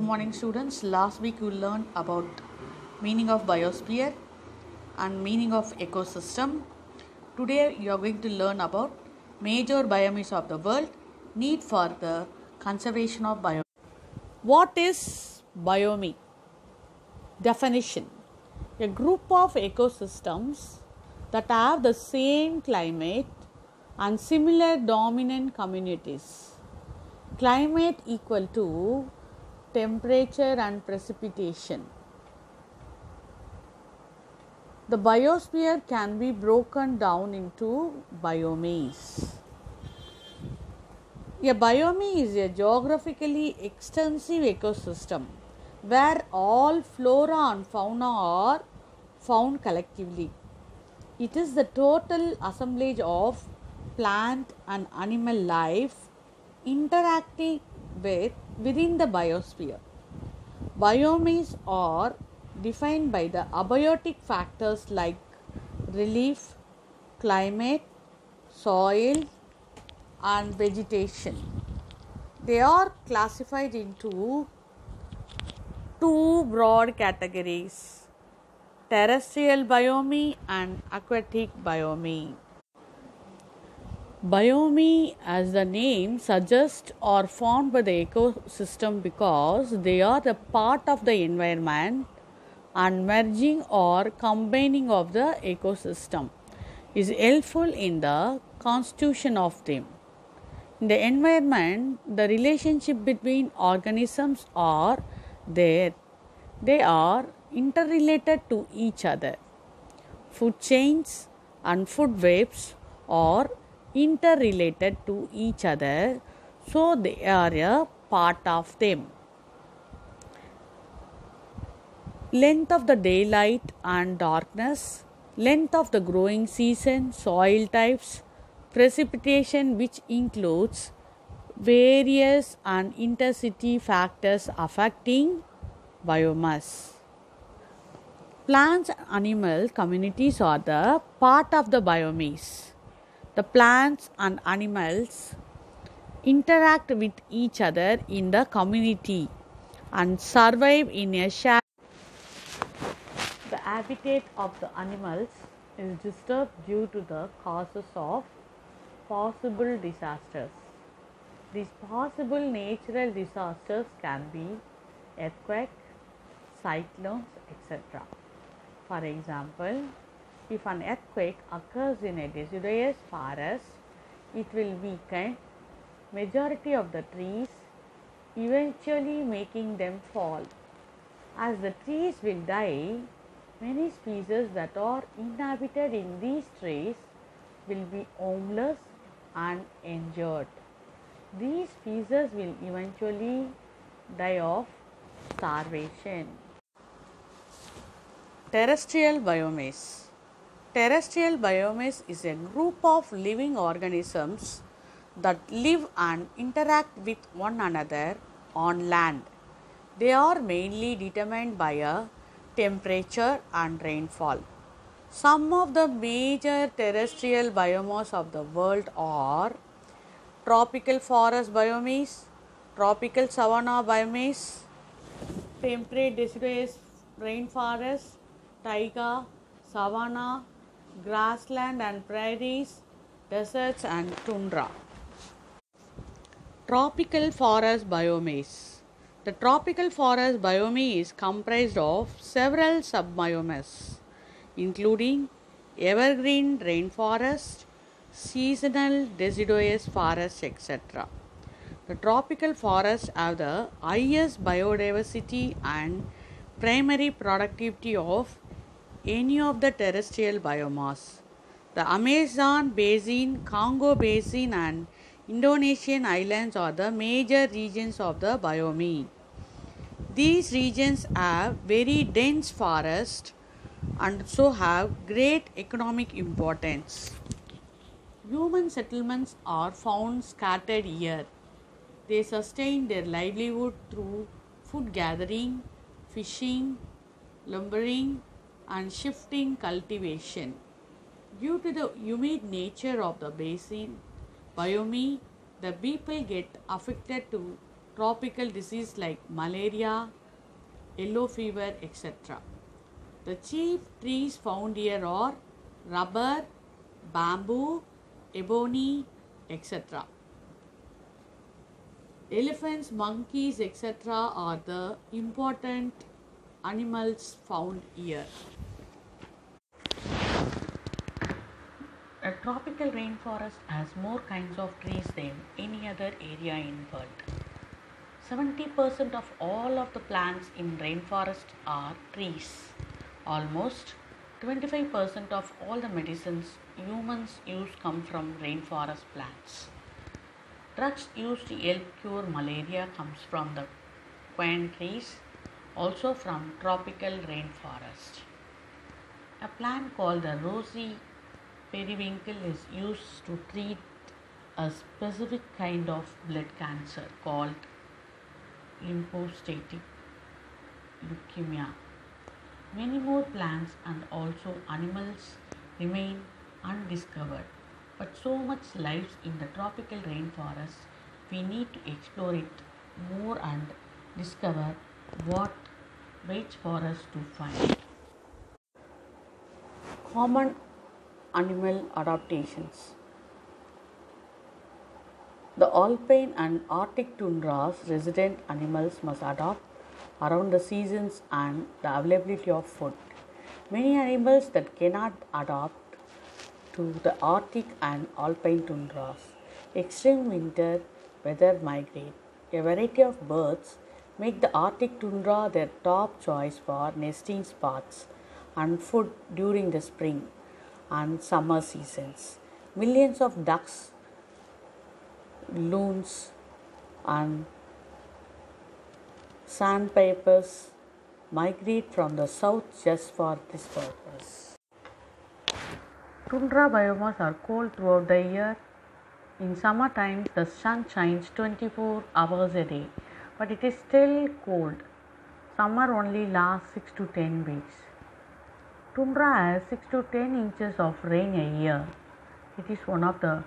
morning students. Last week we learned about meaning of biosphere and meaning of ecosystem. Today you are going to learn about major biomes of the world, need for the conservation of biome. What is biome? Definition: a group of ecosystems that have the same climate and similar dominant communities. Climate equal to temperature and precipitation. The biosphere can be broken down into biomes. A biome is a geographically extensive ecosystem where all flora and fauna are found collectively. It is the total assemblage of plant and animal life interacting within the biosphere. Biomes are defined by the abiotic factors like relief, climate, soil, and vegetation. They are classified into two broad categories: terrestrial biome and aquatic biome. Biome, as the name suggests, are formed by the ecosystem because they are the part of the environment, and merging or combining of the ecosystem is helpful in the constitution of them. In the environment, the relationship between organisms are there. They are interrelated to each other. Food chains and food webs are interrelated to each other, so they are a part of them. Length of the daylight and darkness, length of the growing season, soil types, precipitation, which includes various and intercity factors affecting biomass. Plants and animal communities are the part of the biomes. The plants and animals interact with each other in the community and survive in a shared. The habitat of the animals is disturbed due to the causes of possible disasters. These possible natural disasters can be earthquake, cyclones, etc. For example, if an earthquake occurs in a deciduous forest, it will weaken majority of the trees, eventually making them fall. As the trees will die, many species that are inhabited in these trees will be homeless and injured. These species will eventually die of starvation. Terrestrial biomes. Terrestrial biomes is a group of living organisms that live and interact with one another on land. They are mainly determined by a temperature and rainfall. Some of the major terrestrial biomes of the world are tropical forest biomes, tropical savanna biomes, temperate deciduous rainforest, taiga, savanna, grassland and prairies, deserts and tundra. Tropical forest biomes. The tropical forest biome is comprised of several subbiomes, including evergreen rainforest, seasonal deciduous forests, etc. The tropical forests have the highest biodiversity and primary productivity of any of the terrestrial biomes. The Amazon basin, Congo basin and Indonesian islands are the major regions of the biome. These regions have very dense forests and so have great economic importance. Human settlements are found scattered here. They sustain their livelihood through food gathering, fishing, lumbering, and shifting cultivation. Due to the humid nature of the basin biome, the people get affected to tropical diseases like malaria, yellow fever, etc. The chief trees found here are rubber, bamboo, ebony, etc. Elephants, monkeys, etc. are the important animals found here. A tropical rainforest has more kinds of trees than any other area in the world. 70% of all of the plants in rainforest are trees. Almost 25% of all the medicines humans use come from rainforest plants. Drugs used to help cure malaria comes from the quine trees, also from tropical rainforest. A plant called the rosy periwinkle is used to treat a specific kind of blood cancer called lymphocytic leukemia. Many more plants and also animals remain undiscovered, but so much lives in the tropical rainforest, we need to explore it more and discover what waits for us to find. Common animal adaptations. The alpine and Arctic tundras resident animals must adapt around the seasons and the availability of food. Many animals that cannot adapt to the Arctic and alpine tundras. Extreme winter weather migrate. A variety of birds make the Arctic tundra their top choice for nesting spots and food during the spring and summer seasons. Millions of ducks, loons, and sandpipers migrate from the south just for this purpose. Tundra biomas are cold throughout the year. In summer times, the sun shines 24 hours a day, but it is still cold. Summer only lasts 6 to 10 weeks. Tundra has 6 to 10 inches of rain a year. It is one of the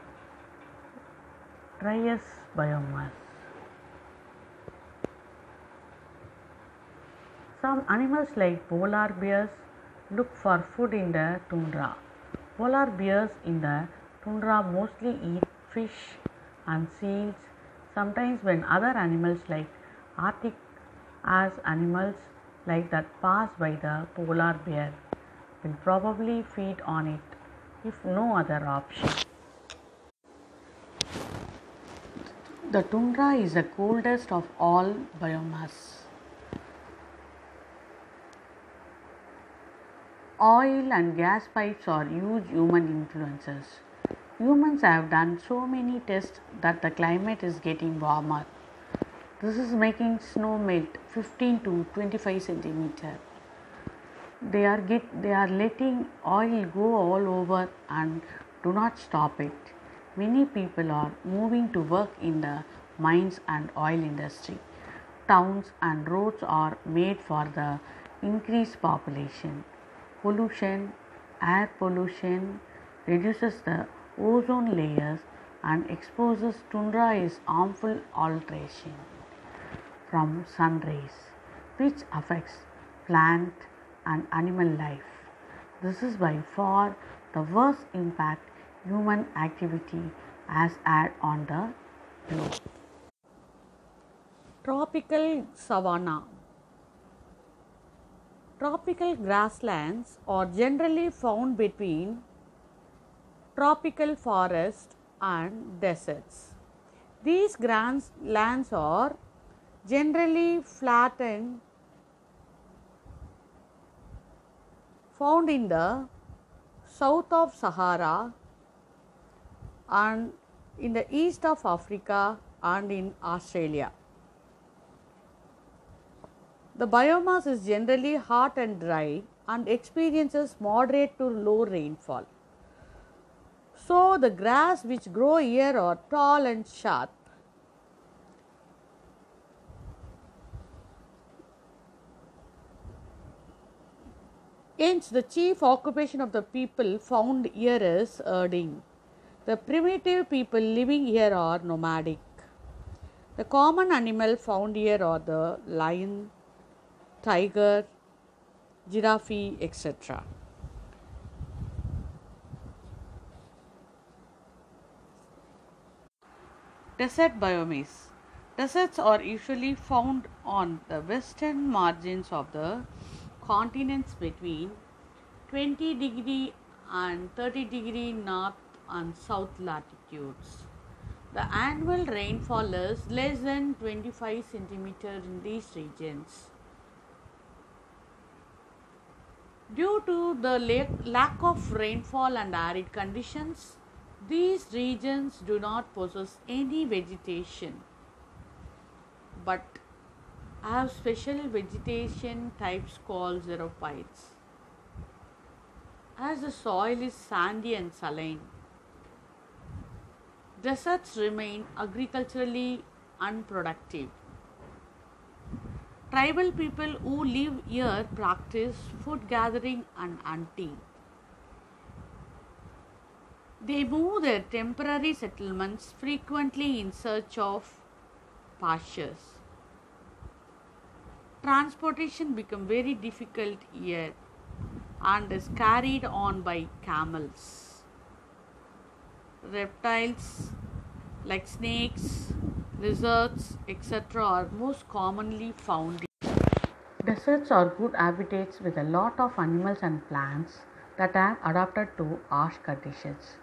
driest biomas. Some animals like polar bears look for food in the tundra. Polar bears in the tundra mostly eat fish and seals. Sometimes when other animals like Arctic as animals like that pass by the polar bear will probably feed on it if no other option. The tundra is the coldest of all biomass. Oil and gas pipes are huge human influences. Humans have done so many tests that the climate is getting warmer. This is making snow melt 15 to 25 centimeter. They are letting oil go all over and do not stop it. Many people are moving to work in the mines and oil industry. Towns and roads are made for the increased population. Pollution, air pollution reduces the ozone layers and exposes tundra is harmful alteration from sun rays, which affects plant and animal life. This is by far the worst impact human activity has had on the globe. Tropical savanna. Tropical grasslands are generally found between tropical forest and deserts. These grasslands are generally flattened, found in the south of Sahara and in the east of Africa and in Australia. The biomass is generally hot and dry and experiences moderate to low rainfall. So, the grass which grow here are tall and sharp. Hence, the chief occupation of the people found here is herding. The primitive people living here are nomadic. The common animal found here are the lion, tiger, giraffe, etc. Desert biomes. Deserts are usually found on the western margins of the continents between 20° and 30° north and south latitudes. The annual rainfall is less than 25 centimeters in these regions. Due to the lack of rainfall and arid conditions, these regions do not possess any vegetation but have special vegetation types called xerophytes. As the soil is sandy and saline, deserts remain agriculturally unproductive. Tribal people who live here practice food gathering and hunting. They move their temporary settlements frequently in search of pastures. Transportation becomes very difficult here and is carried on by camels. Reptiles like snakes, lizards, etc. are most commonly found. Deserts are good habitats with a lot of animals and plants that have adapted to harsh conditions.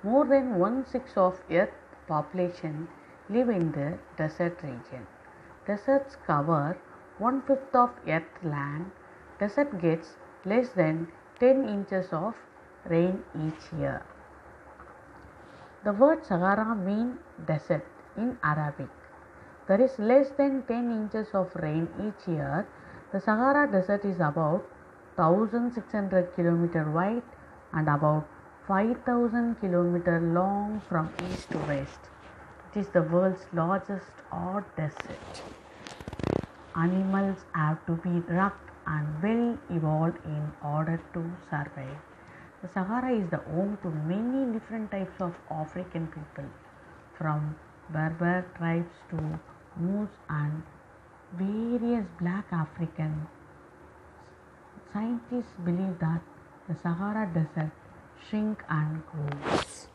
More than one-sixth of Earth population live in the desert region. Deserts cover one-fifth of Earth land. Desert gets less than 10 inches of rain each year. The word Sahara means desert in Arabic. There is less than 10 inches of rain each year. The Sahara Desert is about 1600 km wide and about 5000 km long from east to west. It is the world's largest hot desert. Animals have to be rugged and well evolved in order to survive. The Sahara is the home to many different types of African people, from Berber tribes to Moors and various black Africans. Scientists believe that the Sahara Desert shrinks and grows.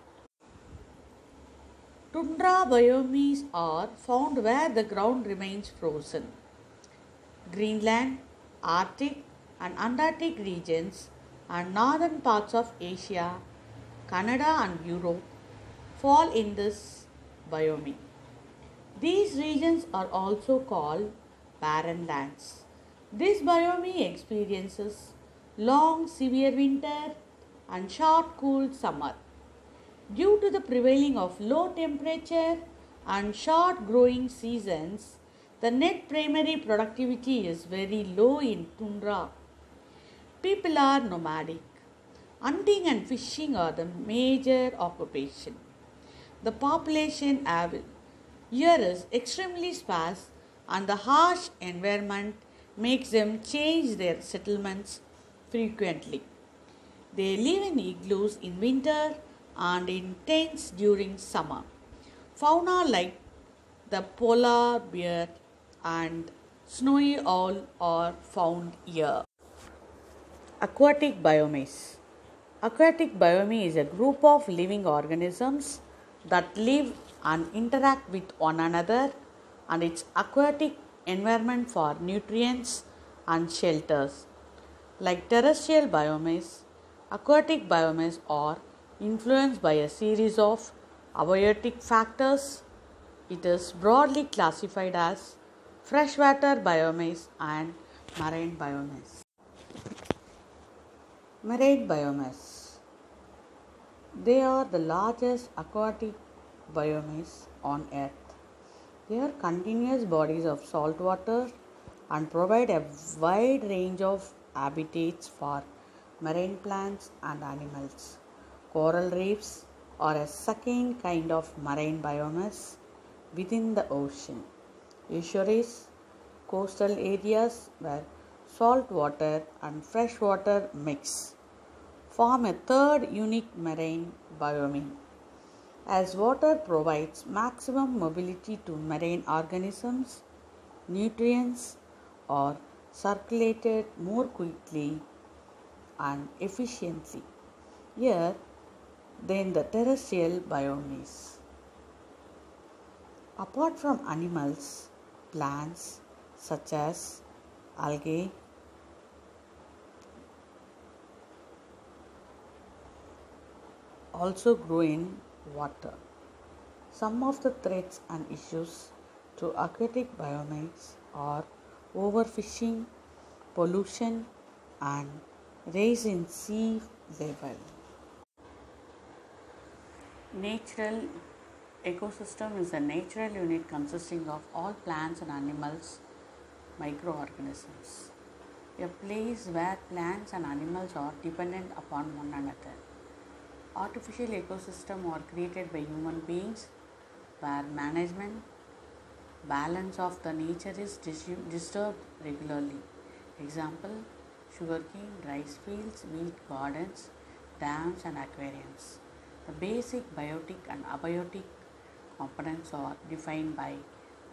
Tundra biomes are found where the ground remains frozen. Greenland, Arctic and Antarctic regions and northern parts of Asia, Canada and Europe fall in this biome. These regions are also called barren lands. This biome experiences long severe winter and short cool summer. Due to the prevailing of low temperature and short growing seasons, the net primary productivity is very low in tundra. People are nomadic. Hunting and fishing are the major occupation. The population here is extremely sparse and the harsh environment makes them change their settlements frequently. They live in igloos in winter and in tents during summer. Fauna like the polar bear and snowy owl are found here. Aquatic biomes. Aquatic biome is a group of living organisms that live and interact with one another and its aquatic environment for nutrients and shelters. Like terrestrial biomes, aquatic biomes are influenced by a series of abiotic factors. It is broadly classified as freshwater biomes and marine biomes. Marine biomes. They are the largest aquatic biomes on earth. They are continuous bodies of salt water and provide a wide range of habitats for marine plants and animals. Coral reefs are a second kind of marine biomes within the ocean. Estuaries, coastal areas where salt water and fresh water mix, form a third unique marine biome. as water provides maximum mobility to marine organisms, nutrients are circulated more quickly and efficiently here than the terrestrial biomes. Apart from animals, plants such as algae also grow in water. Some of the threats and issues to aquatic biomes are overfishing, pollution, and rise in sea level. Natural ecosystem is a natural unit consisting of all plants and animals, microorganisms. A place where plants and animals are dependent upon one another. Artificial ecosystems are created by human beings where management balance of the nature is disturbed regularly. Example: sugarcane, rice fields, wheat gardens, dams, and aquariums. The basic biotic and abiotic components are defined by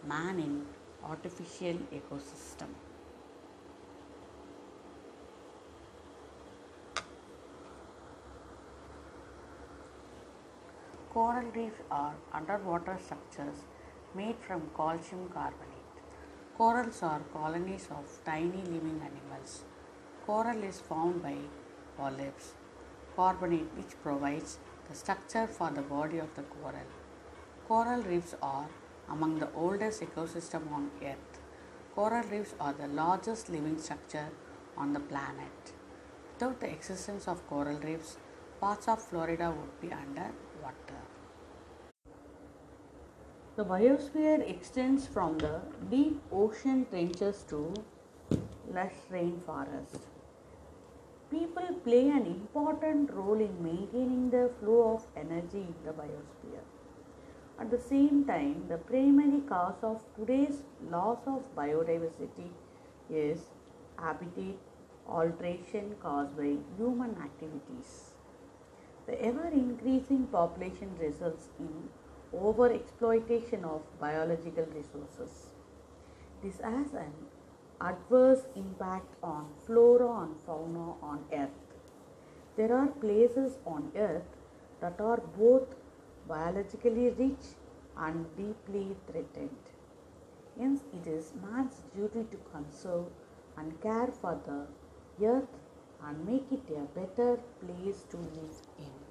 man in artificial ecosystem. Coral reefs are underwater structures made from calcium carbonate. Corals are colonies of tiny living animals. Coral is formed by polyps, carbonate which provides the structure for the body of the coral. Coral reefs are among the oldest ecosystems on earth. Coral reefs are the largest living structure on the planet. Without the existence of coral reefs, parts of Florida would be under water. The biosphere extends from the deep ocean trenches to lush rainforest. People play an important role in maintaining the flow of energy in the biosphere. At the same time, the primary cause of today's loss of biodiversity is habitat alteration caused by human activities. The ever increasing population results in overexploitation of biological resources. This has an adverse impact on flora and fauna on earth. There are places on earth that are both biologically rich and deeply threatened. Hence, it is man's duty to conserve and care for the earth and make it a better place to live in.